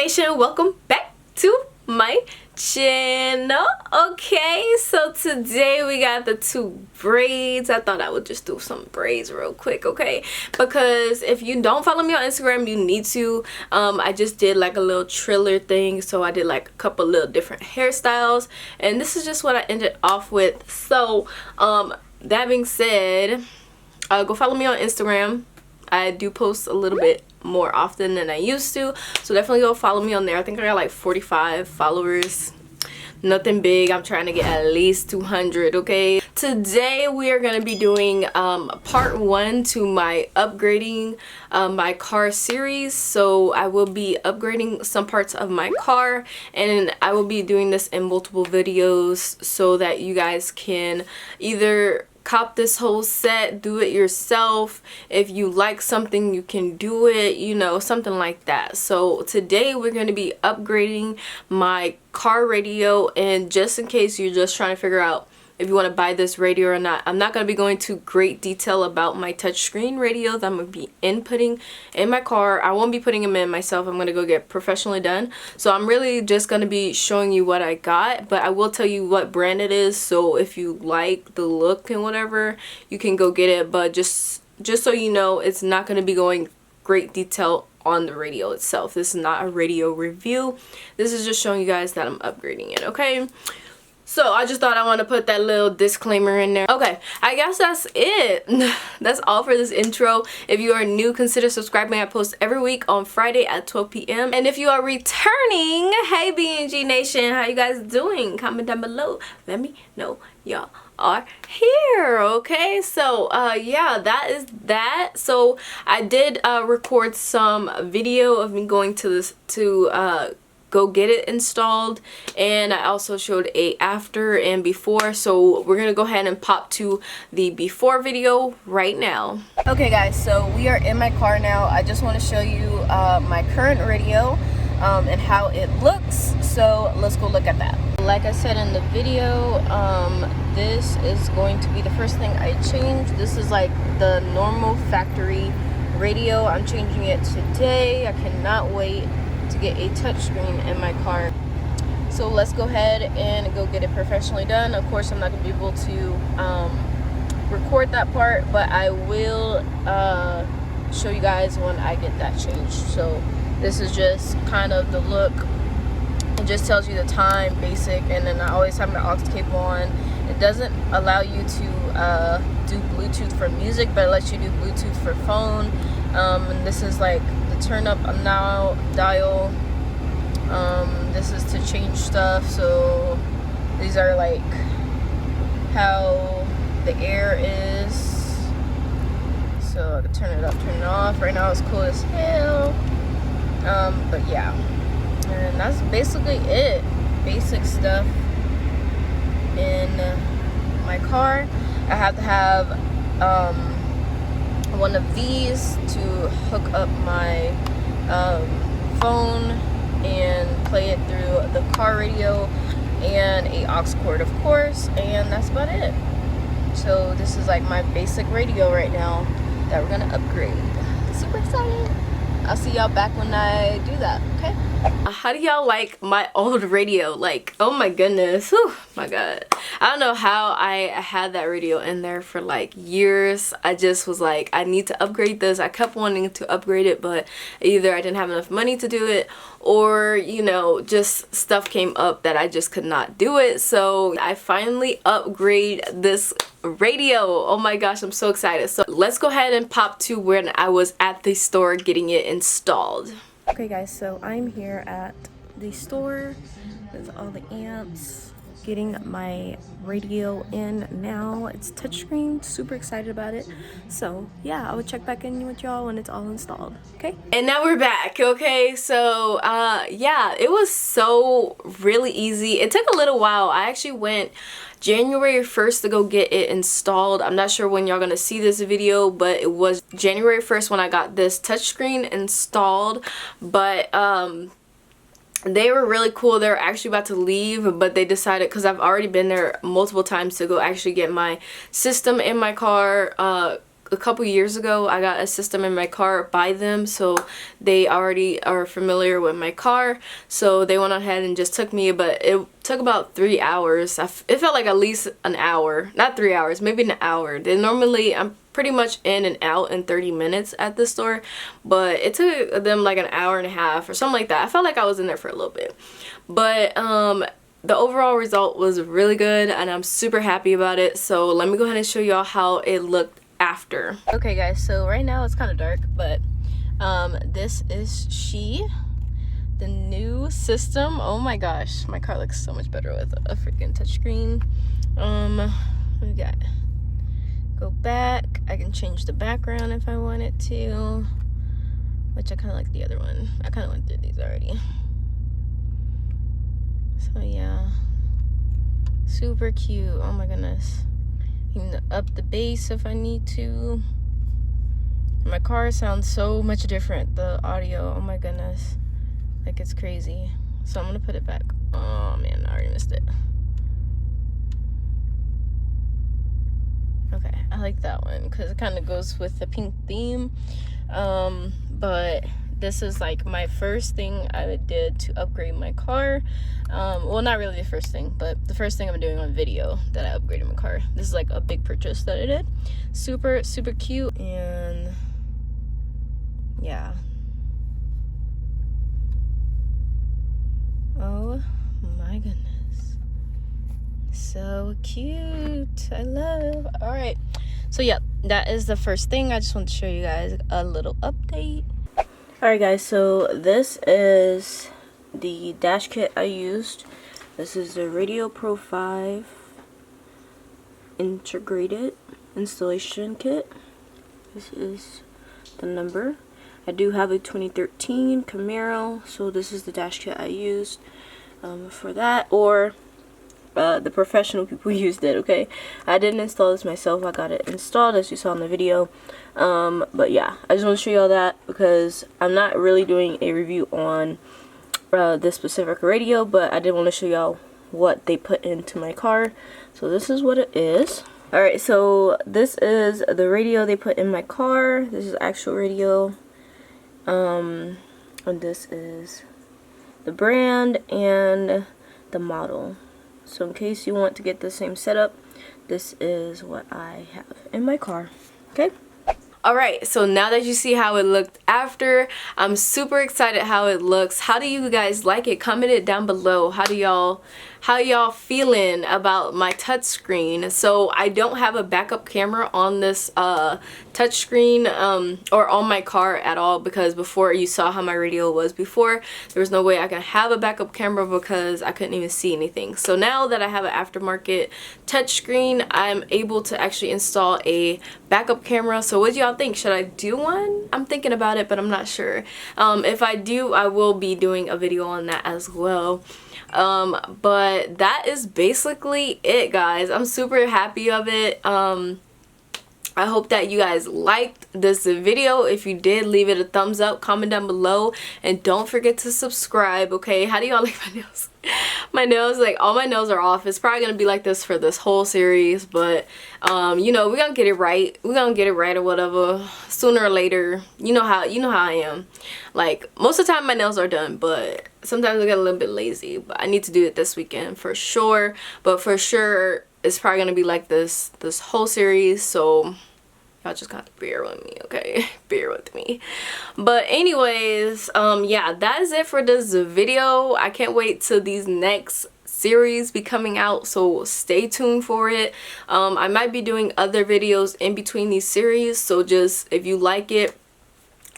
Nation, welcome back to my channel. Okay, so today we got the two braids. I thought I would just do some braids real quick, okay, because if you don't follow me on Instagram, you need to. I just did like a little trailer thing, so I did like a couple little different hairstyles, and this is just what I ended off with. So that being said, go follow me on Instagram. I do post a little bit more often than I used to, so definitely go follow me on there. I think I got like 45 followers. Nothing big. I'm trying to get at least 200. Okay, today we are going to be doing part 1 to my upgrading my car series. So I will be upgrading some parts of my car, and I will be doing this in multiple videos so that you guys can either cop this whole set, do it yourself. If you like something, you can do it, you know, something like that. So today we're going to be upgrading my car radio, and just in case you're just trying to figure out if you want to buy this radio or not, I'm not going to be going to great detail about my touchscreen radio that I'm going to be inputting in my car. I won't be putting them in myself. I'm going to go get professionally done. So I'm really just going to be showing you what I got, but I will tell you what brand it is. So if you like the look and whatever, you can go get it. But just so you know, it's not going to be going great detail on the radio itself. This is not a radio review. This is just showing you guys that I'm upgrading it, okay? So I just thought I want to put that little disclaimer in there. Okay, I guess that's it. That's all for this intro. If you are new, consider subscribing. I post every week on Friday at 12 p.m. And if you are returning, hey BNG Nation, how you guys doing? Comment down below. Let me know y'all are here. Okay, so yeah, that is that. So I did record some video of me going to this go get it installed, and I also showed a after and before. So we're gonna go ahead and pop to the before video right now. Okay guys, so we are in my car now. I just want to show you my current radio and how it looks, so let's go look at that. Like I said in the video, this is going to be the first thing I change. This is like the normal factory radio. I'm changing it today. I cannot wait to get a touchscreen in my car. So let's go ahead and go get it professionally done. Of course, I'm not gonna be able to record that part, but I will show you guys when I get that changed. So this is just kind of the look. It just tells you the time, basic, and then I always have my aux cable on. It doesn't allow you to do Bluetooth for music, but it lets you do Bluetooth for phone. And this is like turn up now dial. This is to change stuff. So these are like how the air is. So I can turn it up, turn it off. Right now it's cool as hell. But yeah, and that's basically it. Basic stuff in my car. I have to have one of these to hook up my phone and play it through the car radio, and a aux cord of course, and that's about it. So this is like my basic radio right now that we're gonna upgrade. Super excited. I'll see y'all back when I do that, okay? How do y'all like my old radio? Like, oh my goodness, whew, my god. I don't know how I had that radio in there for like years. I just was like, I need to upgrade this. I kept wanting to upgrade it, but either I didn't have enough money to do it, or you know, just stuff came up that I just could not do it. So I finally upgrade this radio. Oh my gosh, I'm so excited. So let's go ahead and pop to when I was at the store getting it installed. Okay guys, so I'm here at the store with all the amps, getting my radio in now. It's touchscreen, super excited about it. So yeah, I will check back in with y'all when it's all installed, okay? And now we're back, okay? So yeah, it was so really easy. It took a little while. I actually went January 1st to go get it installed. I'm not sure when y'all gonna see this video, but it was January 1st when I got this touchscreen installed. But they were really cool. They were actually about to leave, but they decided, because I've already been there multiple times, to go actually get my system in my car a couple years ago I got a system in my car by them, so they already are familiar with my car, so they went ahead and just took me, but it took about 3 hours. It felt like at least an hour, not 3 hours, maybe an hour. They normally, I'm pretty much in and out in 30 minutes at the store, but it took them like an hour and a half or something like that. I felt like I was in there for a little bit, but the overall result was really good and I'm super happy about it. So let me go ahead and show y'all how it looked after. Okay guys, so right now it's kind of dark, but this is the new system. Oh my gosh, my car looks so much better with a freaking touchscreen. We got, go back, I can change the background if I wanted to, which I kind of like the other one. I kind of went through these already. So yeah, super cute. Oh my goodness. You can up the bass if I need to. My car sounds so much different, the audio. Oh my goodness, like it's crazy. So I'm gonna put it back. Oh man, I already missed it. Okay, I like that one because it kind of goes with the pink theme. But this is like my first thing I did to upgrade my car. Well, not really the first thing, but the first thing I'm doing on video that I upgraded my car. This is like a big purchase that I did. Super cute, and yeah. Oh my goodness, so cute. I love. All right, so yeah, that is the first thing. I just want to show you guys a little update. Alright guys, so this is the dash kit I used. This is the Radio Pro 5 integrated installation kit. This is the number. I do have a 2013 Camaro, so this is the dash kit I used for that, or the professional people used it, okay? I didn't install this myself. I got it installed as you saw in the video. But yeah, I just want to show y'all that because I'm not really doing a review on this specific radio, but I did want to show y'all what they put into my car. So this is what it is. Alright, so this is the radio they put in my car. This is actual radio. And this is the brand and the model. So in case you want to get the same setup, this is what I have in my car. Okay. Alright, so now that you see how it looked after, I'm super excited how it looks. How do you guys like it? Comment it down below. How y'all feeling about my touchscreen? So I don't have a backup camera on this touchscreen or on my car at all, because before you saw how my radio was before, there was no way I could have a backup camera because I couldn't even see anything. So now that I have an aftermarket touchscreen, I'm able to actually install a backup camera. So what do y'all think? Should I do one? I'm thinking about it, but I'm not sure. If I do, I will be doing a video on that as well. But that is basically it, guys. I'm super happy of it. I hope that you guys liked this video. If you did, leave it a thumbs up, comment down below, and don't forget to subscribe, okay? How do y'all like my nails? My nails, like, all my nails are off. It's probably gonna be like this for this whole series, but you know, we're gonna get it right. We're gonna get it right or whatever, sooner or later. You know how I am. Like, most of the time my nails are done, but sometimes I get a little bit lazy. But I need to do it this weekend for sure. But for sure, it's probably gonna be like this whole series, so y'all just gotta bear with me, okay? Bear with me. But anyways, yeah, that is it for this video. I can't wait till these next series be coming out, so stay tuned for it. I might be doing other videos in between these series, so just if you like it,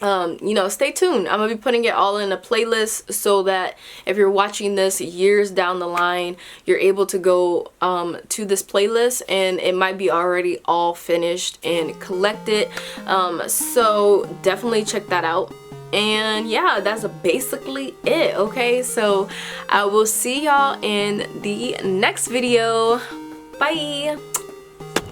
you know, stay tuned. I'm gonna be putting it all in a playlist so that if you're watching this years down the line, you're able to go to this playlist and it might be already all finished and collected. So definitely check that out. And yeah, that's basically it, okay? So I will see y'all in the next video. Bye.